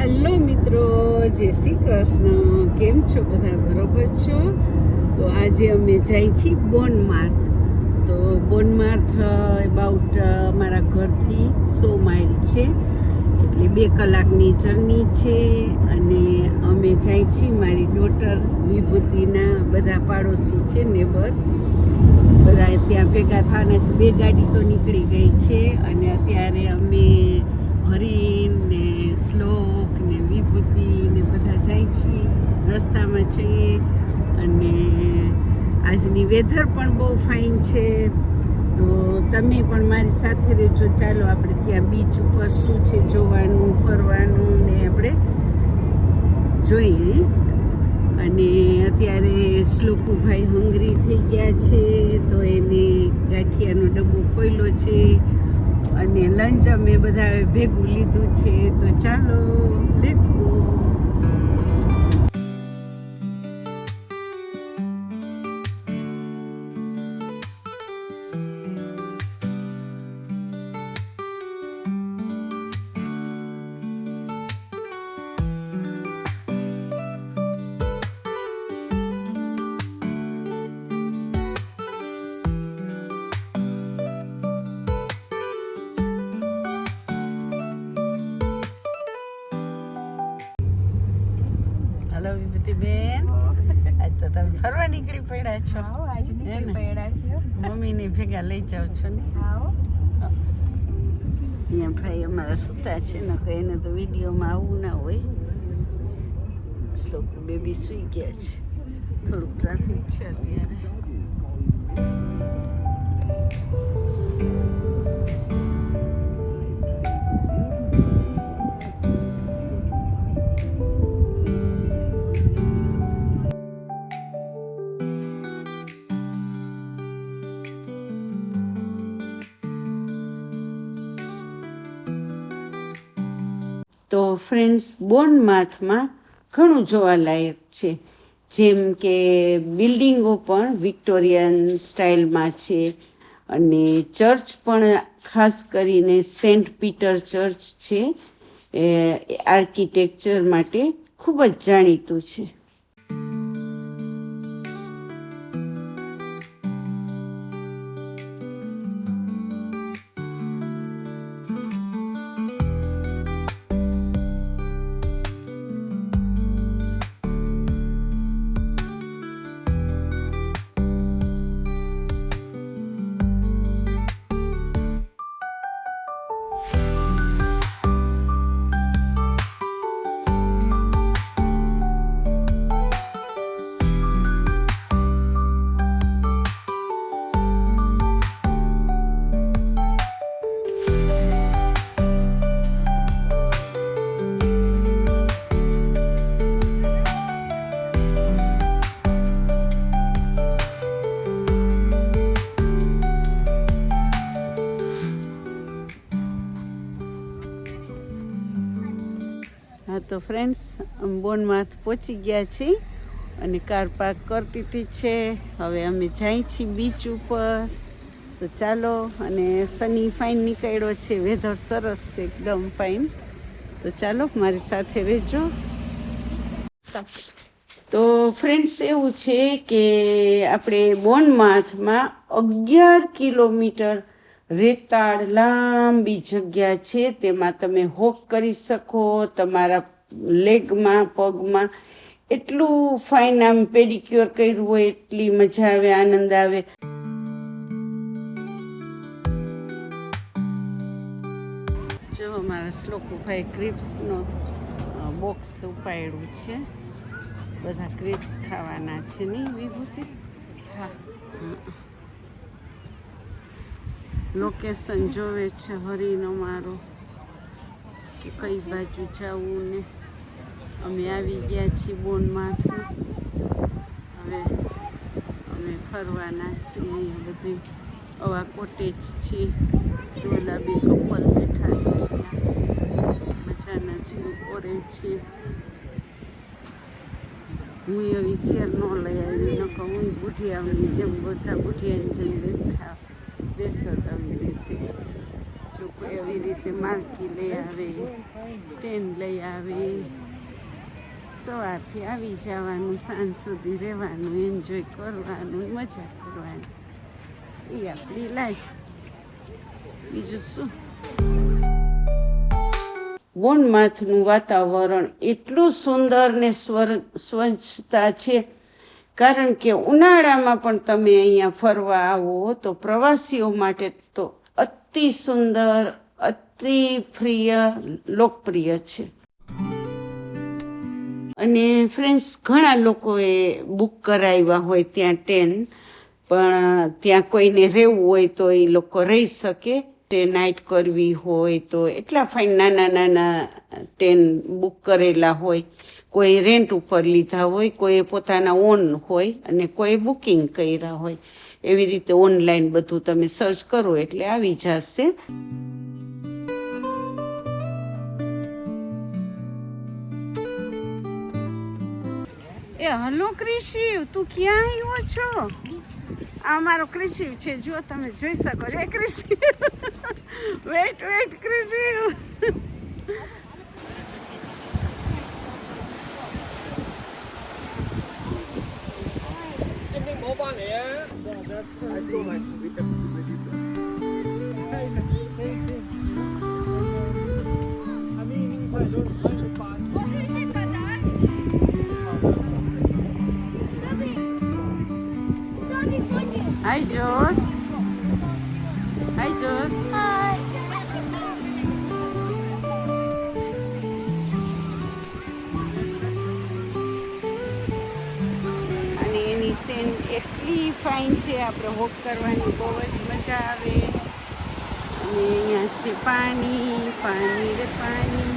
Hello મિત્રો, જય શ્રી કૃષ્ણ. કેમ છો બધા? બરોબર છો? તો આજે અમે જઈ છીએ બોનમાર્થ. તો બોનમાર્થ અબાઉટ મારા ઘરથી 100 માઇલ છે, એટલે 2 કલાકની જર્ની છે. અને અમે જઈ છીએ, મારી ડોટર વિભૂતિના બધા પાડોશી છે, નેબર બધા ત્યાં ભેગા થવાના છે. 2 ગાડી તો નીકળી ગઈ છે અને અત્યારે અમે હરીન ને શ્લોક ને વિભૂતિ ને બધા જાય છીએ, રસ્તામાં છીએ. અને આજની વેધર પણ બહુ ફાઇન છે, તો તમે પણ મારી સાથે રહેજો. ચાલો આપણે ત્યાં બીચ ઉપર શું છે જોવાનું, ફરવાનું ને આપણે જોઈએ. અને અત્યારે શ્લોકુભાઈ હંગરી થઈ ગયા છે, તો એને ગાંઠિયાનો ડબ્બો ખોલ્યો છે અને લંચ અમે બધા ભેગું લીધું છે. તો ચાલો, લેટ્સ ગો. હલો વિભૂતિબેન, આજ તો તમે ફરવા નીકળી પડ્યા છો. મમ્મીને ભેગા લઈ જાઓ છો ને? અહીંયા ભાઈ અમારા સૂતા છે ને, કે એને તો વિડીયોમાં આવવું ના હોય. શ્લોક બેબી સૂઈ ગયા છે, થોડુંક ટ્રાફિક છે અત્યારે. તો ફ્રેન્ડ્સ, બોનમાર્થમાં ઘણું જોવાલાયક છે, જેમ કે બિલ્ડિંગો પણ વિક્ટોરિયન સ્ટાઇલમાં છે. અને ચર્ચ પણ ખાસ કરીને સેન્ટ પીટર ચર્ચ છે, એ આર્કિટેક્ચર માટે ખૂબ જ જાણીતું છે. હા, તો ફ્રેન્ડ્સ, બોનમાર્થ પહોંચી ગયા છીએ અને કાર પાર્ક કરતી હતી છે. હવે અમે જઈએ છીએ બીચ ઉપર. તો ચાલો. અને સની ફાઇન નીકળ્યો છે, વેધર સરસ છે, એકદમ ફાઇન. તો ચાલો, મારી સાથે રહેજો. તો ફ્રેન્ડ્સ, એવું છે કે આપણે બોનમાર્થમાં 11 કિલોમીટર રેતાળ લાંબી જગ્યા છે. તેમાં તમે વોક કરી શકો, તમારા લેગમાં, પગમાં એટલું ફાઇન આમ પેડિક્યોર કર્યું હોય એટલી મજા આવે, આનંદ આવે. જો મારા શ્લોકુભાઈ ક્રિપ્સનો બોક્સ ઉપાડ્યું છે, બધા ક્રિપ્સ ખાવાના છે નહીં વિભૂતિ? હા. લોકેશન જોવે છે હરીનો મારો કે કઈ બાજુ જવું ને. અમે આવી ગયા છીએ બોનમાર્થમાં. હવે અમે ફરવાના છીએ. અહીંયા બધી આવા કોટેજ છે, જોલા 2 કપલ બેઠા છે, ત્યાં મજાના છે, ઓરેન્જ છે. હું એવી ચેર ન લઈ આવી, નકર હું બુઢિયાઓની જેમ, બધા બુઢિયાની જેમ બેસો આવી રીતે. જો કોઈ આવી રીતે માલકી લઈ આવે, ટેન લઈ આવે, સવારથી આવી જવાનું, સાંજ સુધી રહેવાનું, એન્જોય કરવાનું, મજા કરવાની. એ આપણી લાઈફ, બીજું શું. બોનમાથનું વાતાવરણ એટલું સુંદર ને સ્વચ્છતા છે, કારણ કે ઉનાળામાં પણ તમે અહીંયા ફરવા આવો તો પ્રવાસીઓ માટે તો અતિ સુંદર, અતિ પ્રિય, લોકપ્રિય છે. અને ફ્રેન્ડ્સ, ઘણા લોકોએ બુક કરાવ્યા હોય ત્યાં ટેન, પણ ત્યાં કોઈને રહેવું હોય તો એ લોકો રહી શકે. તે નાઇટ કરવી હોય તો એટલા ફાઇન નાના નાના ટેન બુક કરેલા હોય. કોઈ રેન્ટ ઉપર લીધા હોય, કોઈ પોતાના ઓન હોય, અને કોઈ બુકિંગ કર્યા હોય. એવી રીતે ઓનલાઈન બધું તમે સર્ચ કરો એટલે આવી જશે. એ હલો ક્રિશિવ, તું ક્યાં આવ્યો છો? આ મારો ક્રિશિવ છે, જો તમે જોઈ શકો છો. એ Krishiv, weight Krishiv. Hi Jos. Hi Jos. Hi. અને એની સીન એટલી ફાઇન છે, આપણે વોક કરવાની બહુ જ મજા આવે. અને અહીંયા છે પાણી, પાણી રે પાણી.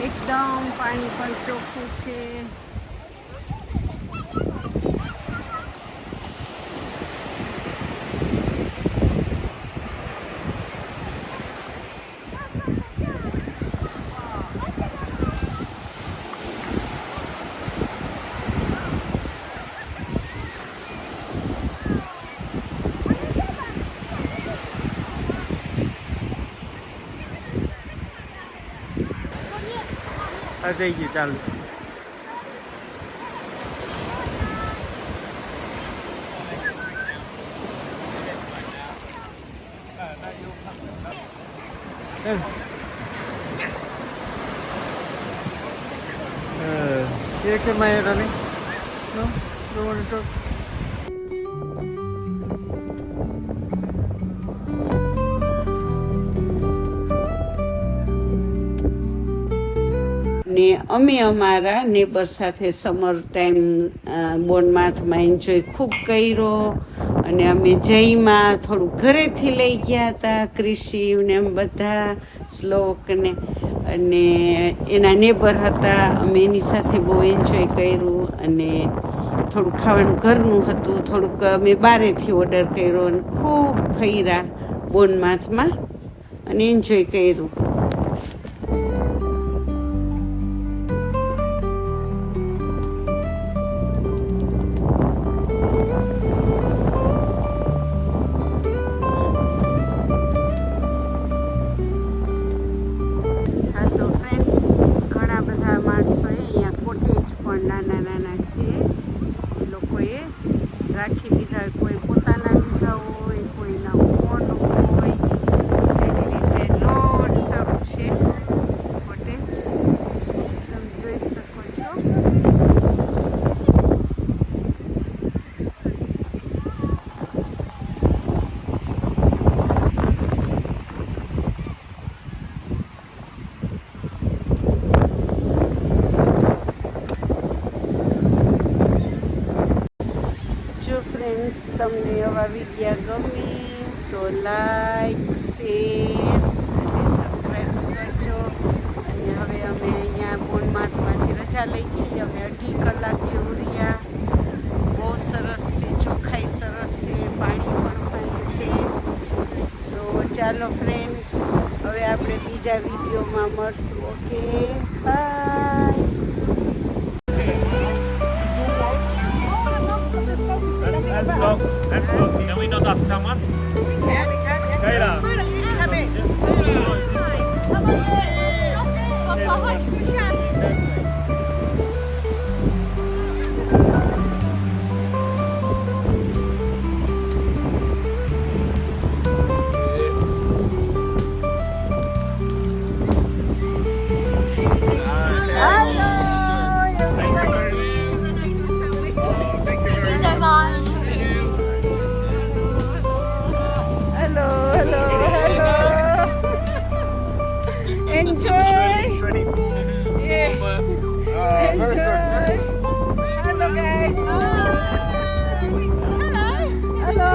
એકદમ પાણી પણ ચોખ્ખું છે. થઈ ગયું, ચાલુ. કે my Rani no don't talk. ને અમે અમારા નેબર સાથે સમર ટાઈમ બોનમાથમાં એન્જોય ખૂબ કર્યો. અને અમે જઈમાં થોડું ઘરેથી લઈ ગયા હતા, ક્રિશિવને એમ બધા શ્લોકને, અને એના નેબર હતા. અમે એની સાથે બહુ એન્જોય કર્યું. અને થોડુંક ખાવાનું ઘરનું હતું, થોડુંક અમે બહારેથી ઓર્ડર કર્યો, અને ખૂબ ફર્યા બોનમાથમાં અને એન્જોય કર્યું. નાના નાના છે, એ લોકોએ રાખી લીધા. કોઈ પોતાના લીધા હોય, કોઈના ઓન હોય, એવી રીતે લોટ્સ ઓફ છે કોટેજ, તમે જોઈ શકો છો. જો ફ્રેન્ડ્સ, તમને આવા વિડીયા ગમે તો તો લાઈક શેર અને સબસ્ક્રાઈબ કરજો. અને હવે અમે અહીંયા બોનમાથમાંથી રજા લઈ છીએ. અમે 2.5 કલાક જેવું રહ્યા. બહુ સરસ છે, ચોખ્ખાઈ સરસ છે, પાણી પણ ફાઇન છે. તો ચાલો ફ્રેન્ડ્સ, હવે આપણે બીજા વિડીયોમાં મળશું. Okay, bye. Let's stop. Can we not ask someone? Kayla. Enjoy. Ready? Yeah. Enjoy. Hello guys. Hello.